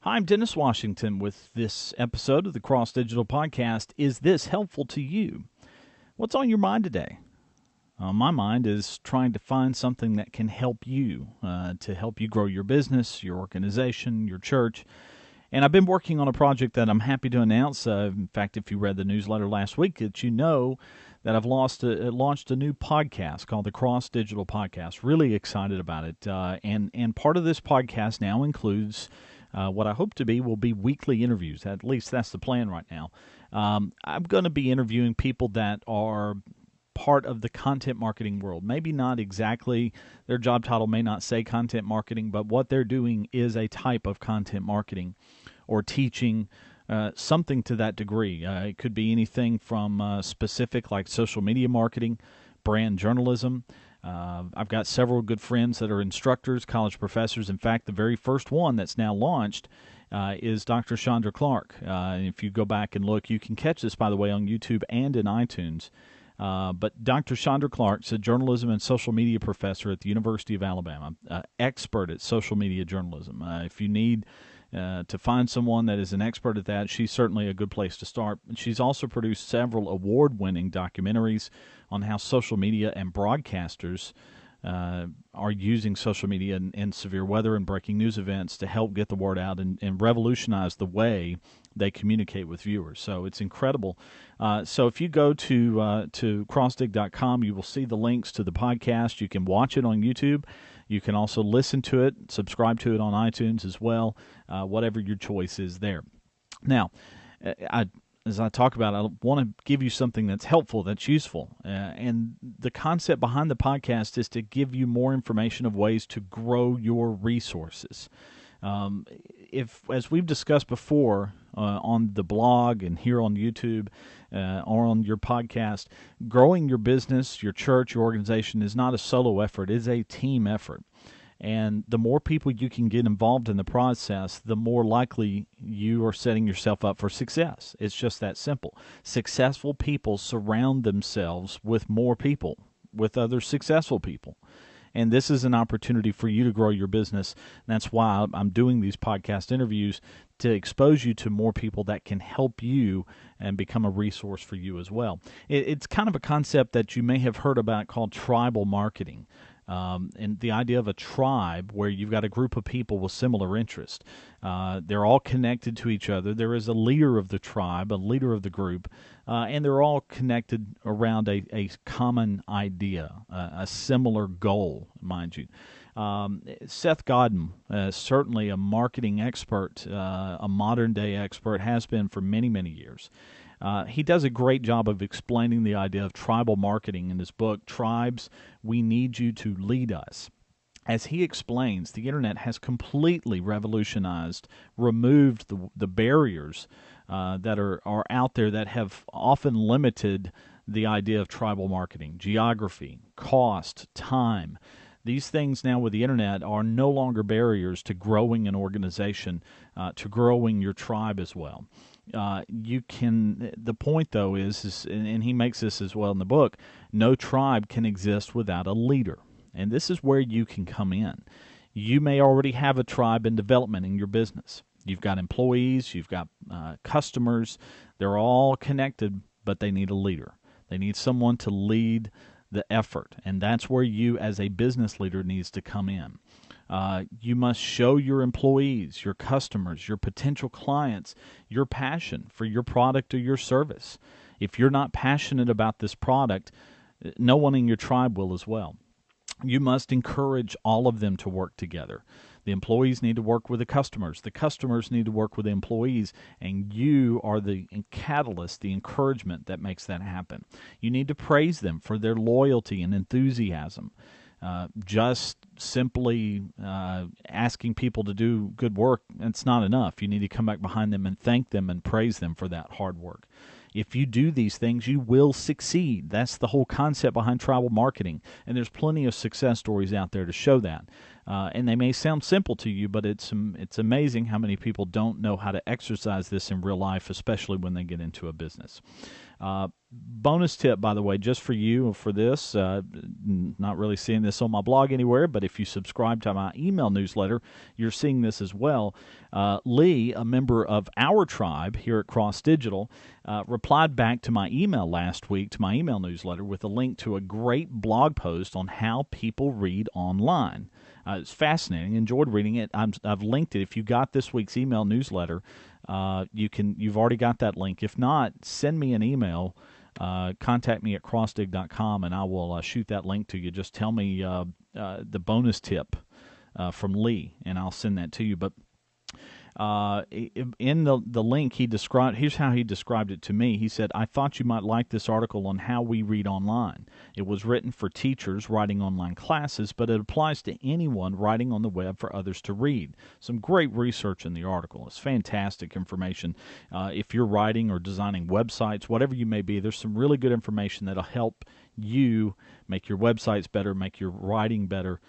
Hi, I'm Dennis Washington with this episode of the Cross Digital Podcast. Is this helpful to you? What's on your mind today? My mind is trying to find something that can help you, to help you grow your business, your organization, your church. And I've been working on a project that I'm happy to announce. In fact, if you read the newsletter last week, that you know that I've launched a new podcast called the Cross Digital Podcast. Really excited about it. And part of this podcast now includes what I hope will be weekly interviews. At least that's the plan right now. I'm going to be interviewing people that are part of the content marketing world. Maybe not exactly, their job title may not say content marketing, but what they're doing is a type of content marketing or teaching, something to that degree. It could be anything from specific like social media marketing, brand journalism. I've got several good friends that are instructors, college professors. In fact, the very first one that's now launched is Dr. Chandra Clark. If you go back and look, you can catch this, by the way, on YouTube and in iTunes. But Dr. Chandra Clark is a journalism and social media professor at the University of Alabama, expert at social media journalism. If you need to find someone that is an expert at that, she's certainly a good place to start. She's also produced several award-winning documentaries on how social media and broadcasters are using social media in severe weather and breaking news events to help get the word out and revolutionize the way they communicate with viewers. So it's incredible. So if you go to crossdig.com, you will see the links to the podcast. You can watch it on YouTube. You can also listen to it, subscribe to it on iTunes as well, whatever your choice is there. Now, as I talk about, I want to give you something that's helpful, that's useful. And the concept behind the podcast is to give you more information of ways to grow your resources. As we've discussed before on the blog and here on YouTube or on your podcast, growing your business, your church, your organization is not a solo effort. It's a team effort. And the more people you can get involved in the process, the more likely you are setting yourself up for success. It's just that simple. Successful people surround themselves with more people, with other successful people. And this is an opportunity for you to grow your business. And that's why I'm doing these podcast interviews, to expose you to more people that can help you and become a resource for you as well. It's kind of a concept that you may have heard about called tribal marketing. And the idea of a tribe where you've got a group of people with similar interests. They're all connected to each other. There is a leader of the tribe, a leader of the group, and they're all connected around a common idea, a similar goal, mind you. Seth Godin, certainly a marketing expert, a modern-day expert, has been for many, many years. He does a great job of explaining the idea of tribal marketing in his book, Tribes, We Need You to Lead Us. As he explains, the internet has completely revolutionized, removed the barriers that are out there that have often limited the idea of tribal marketing. Geography, cost, time. These things now with the internet are no longer barriers to growing an organization, to growing your tribe as well. The point though is, and he makes this as well in the book, no tribe can exist without a leader. And this is where you can come in. You may already have a tribe in development in your business. You've got employees, you've got customers. They're all connected, but they need a leader. They need someone to lead the effort. And that's where you as a business leader needs to come in. You must show your employees, your customers, your potential clients, your passion for your product or your service. If you're not passionate about this product, no one in your tribe will as well. You must encourage all of them to work together. The employees need to work with the customers need to work with the employees, and you are the catalyst, the encouragement that makes that happen. You need to praise them for their loyalty and enthusiasm. Just simply asking people to do good work, it's not enough. You need to come back behind them and thank them and praise them for that hard work. If you do these things, you will succeed. That's the whole concept behind tribal marketing, and there's plenty of success stories out there to show that. And they may sound simple to you, but it's amazing how many people don't know how to exercise this in real life, especially when they get into a business. Bonus tip, by the way, just for you for this, not really seeing this on my blog anywhere, but if you subscribe to my email newsletter, you're seeing this as well. Lee, a member of our tribe here at Cross Digital, replied back to my email last week, to my email newsletter, with a link to a great blog post on how people read online. It's fascinating. Enjoyed reading it. I've linked it. If you got this week's email newsletter, you've already got that link. If not, send me an email. Contact me at crossdig.com, and I will shoot that link to you. Just tell me the bonus tip from Lee, and I'll send that to you. But in the link, here's how he described it to me. He said, "I thought you might like this article on how we read online. It was written for teachers writing online classes, but it applies to anyone writing on the web for others to read." Some great research in the article. It's fantastic information. If you're writing or designing websites, whatever you may be, there's some really good information that'll help you make your websites better, make your writing better,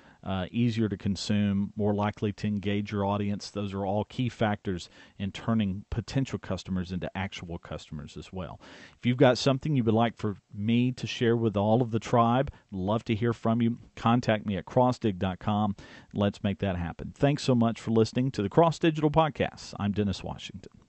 easier to consume, more likely to engage your audience. Those are all key factors in turning potential customers into actual customers as well. If you've got something you would like for me to share with all of the tribe, love to hear from you. Contact me at crossdig.com. Let's make that happen. Thanks so much for listening to the Cross Digital Podcast. I'm Dennis Washington.